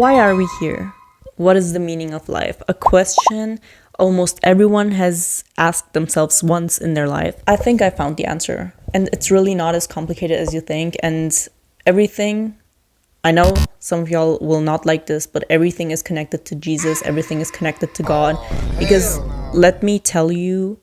Why are we here? What is the meaning of life? A question almost everyone has asked themselves once in their life. I think I found the answer. And it's really not as complicated as you think. And everything, I know some of y'all will not like this, but everything is connected to Jesus. Everything is connected to God. Because let me tell you,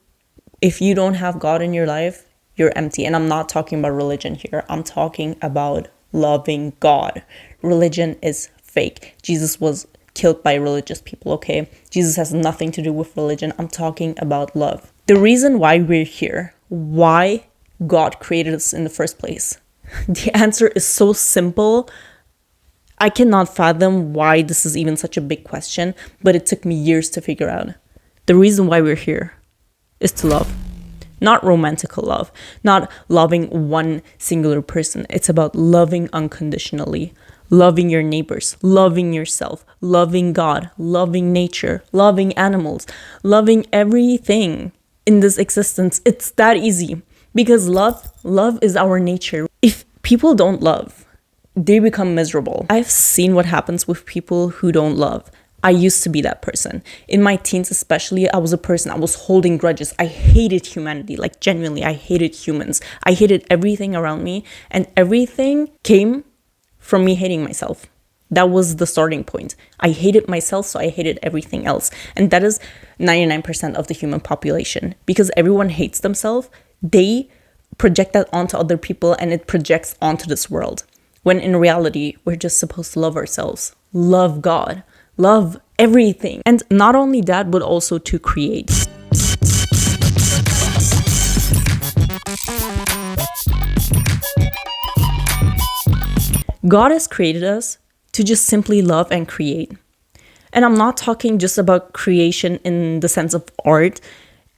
if you don't have God in your life, you're empty. And I'm not talking about religion here. I'm talking about loving God. Religion is fake. Jesus was killed by religious people, okay? Jesus has nothing to do with religion. I'm talking about love. The reason why we're here, why God created us in the first place, the answer is so simple. I cannot fathom why this is even such a big question, but it took me years to figure out. The reason why we're here is to love. Not romantic love, not loving one singular person. It's about loving unconditionally, loving your neighbors, loving yourself, loving God, loving nature, loving animals, loving everything in this existence. It's that easy because love is our nature. If people don't love, they become miserable. I've seen what happens with people who don't love. I used to be that person. In my teens especially, I was a person, I was holding grudges. I hated humanity, like genuinely, I hated humans. I hated everything around me, and everything came from me hating myself. That was the starting point. I hated myself, so I hated everything else. And that is 99% of the human population. Because everyone hates themselves, they project that onto other people, and it projects onto this world. When in reality, we're just supposed to love ourselves, love God, love everything. And not only that, but also to create. God has created us to just simply love and create. And I'm not talking just about creation in the sense of art.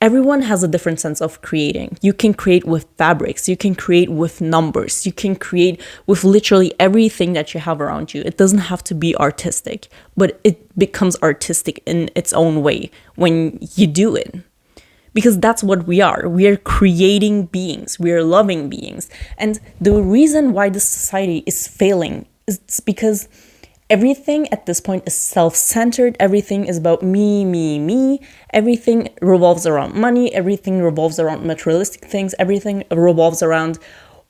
Everyone has a different sense of creating. You can create with fabrics, you can create with numbers, you can create with literally everything that you have around you. It doesn't have to be artistic, but it becomes artistic in its own way when you do it. Because that's what we are. We are creating beings. We are loving beings. And the reason why this society is failing is because everything at this point is self-centered. Everything is about me, me, me. Everything revolves around money. Everything revolves around materialistic things. Everything revolves around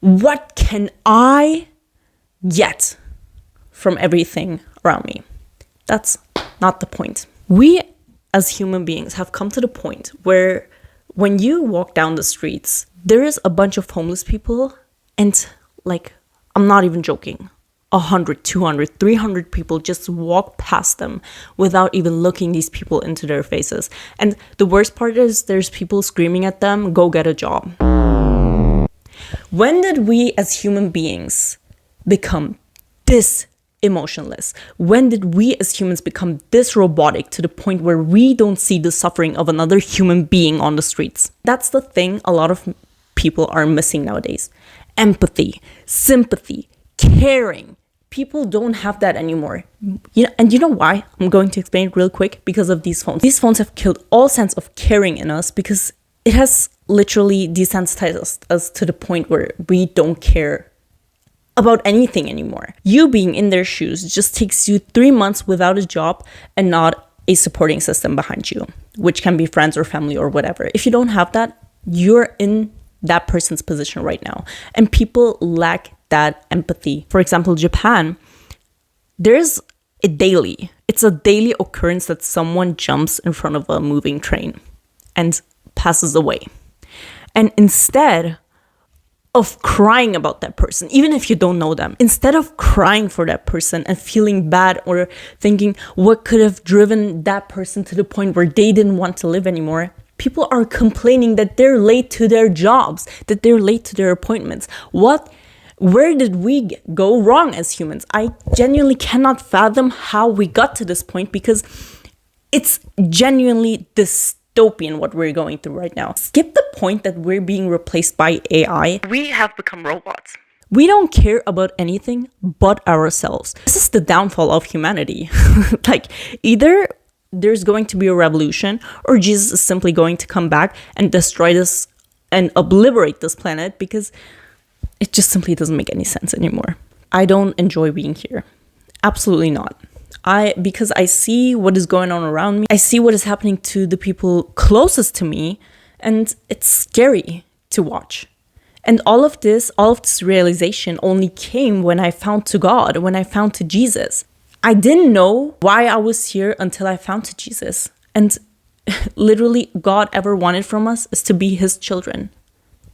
what can I get from everything around me. That's not the point. We as human beings have come to the point where when you walk down the streets, there is a bunch of homeless people, and like, I'm not even joking, 100, 200, 300 people just walk past them without even looking these people into their faces. And the worst part is there's people screaming at them, go get a job. When did we as human beings become this emotionless? When did we as humans become this robotic to the point where we don't see the suffering of another human being on the streets? That's the thing a lot of people are missing nowadays. Empathy, sympathy, caring. People don't have that anymore. And you know why? I'm going to explain it real quick. Because of these phones. These phones have killed all sense of caring in us because it has literally desensitized us to the point where we don't care about anything anymore. You being in their shoes just takes you 3 months without a job and not a supporting system behind you, which can be friends or family or whatever. If you don't have that, you're in that person's position right now. And people lack that empathy. For example, Japan, it's a daily occurrence that someone jumps in front of a moving train and passes away. And instead of crying about that person, even if you don't know them, instead of crying for that person and feeling bad or thinking what could have driven that person to the point where they didn't want to live anymore, people are complaining that they're late to their jobs, that they're late to their appointments. Where did we go wrong as humans? I genuinely cannot fathom how we got to this point because it's genuinely dystopian what we're going through right now. Skip the point that we're being replaced by AI. We have become robots. We don't care about anything but ourselves. This is the downfall of humanity. Like, either there's going to be a revolution or Jesus is simply going to come back and destroy this and obliterate this planet because it just simply doesn't make any sense anymore. I don't enjoy being here. Absolutely not. Because I see what is going on around me, I see what is happening to the people closest to me, and it's scary to watch. And all of this realization only came when I found to God, when I found to Jesus. I didn't know why I was here until I found to Jesus. And literally, God ever wanted from us is to be his children.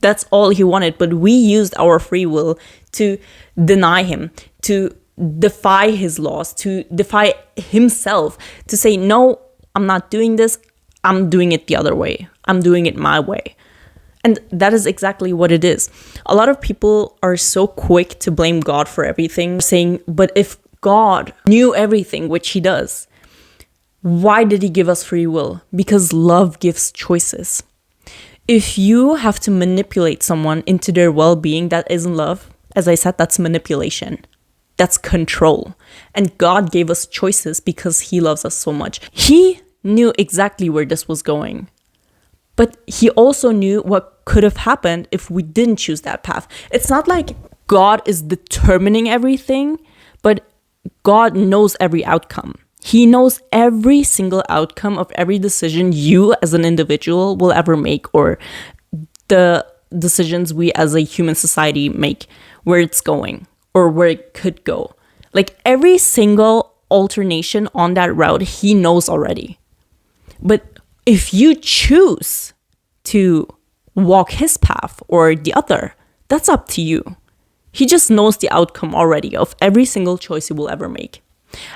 That's all he wanted. But we used our free will to deny him, to defy his laws, to defy himself, to say, no, I'm not doing this. I'm doing it the other way. I'm doing it my way. And that is exactly what it is. A lot of people are so quick to blame God for everything, saying, but if God knew everything, which he does, why did he give us free will? Because love gives choices. If you have to manipulate someone into their well-being, that isn't love. As I said, that's manipulation. That's control. And God gave us choices because he loves us so much. He knew exactly where this was going. But he also knew what could have happened if we didn't choose that path. It's not like God is determining everything, but God knows every outcome. He knows every single outcome of every decision you as an individual will ever make, or the decisions we as a human society make, where it's going or where it could go. Like every single alternation on that route, he knows already. But if you choose to walk his path or the other, that's up to you. He just knows the outcome already of every single choice you will ever make.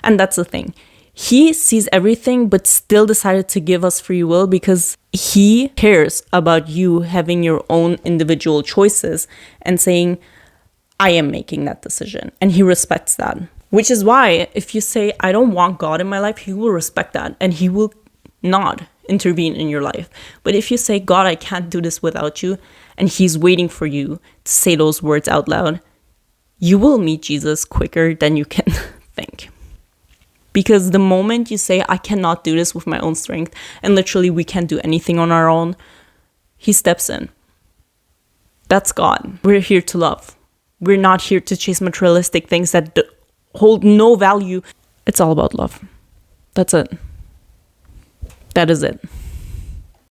And that's the thing. He sees everything, but still decided to give us free will because he cares about you having your own individual choices and saying, I am making that decision. And he respects that. Which is why if you say, I don't want God in my life, he will respect that and he will not intervene in your life. But if you say, God, I can't do this without you, and he's waiting for you to say those words out loud, you will meet Jesus quicker than you can think. Because the moment you say, I cannot do this with my own strength, and literally we can't do anything on our own, he steps in. That's God. We're here to love. We're not here to chase materialistic things that hold no value. It's all about love. That's it. That is it.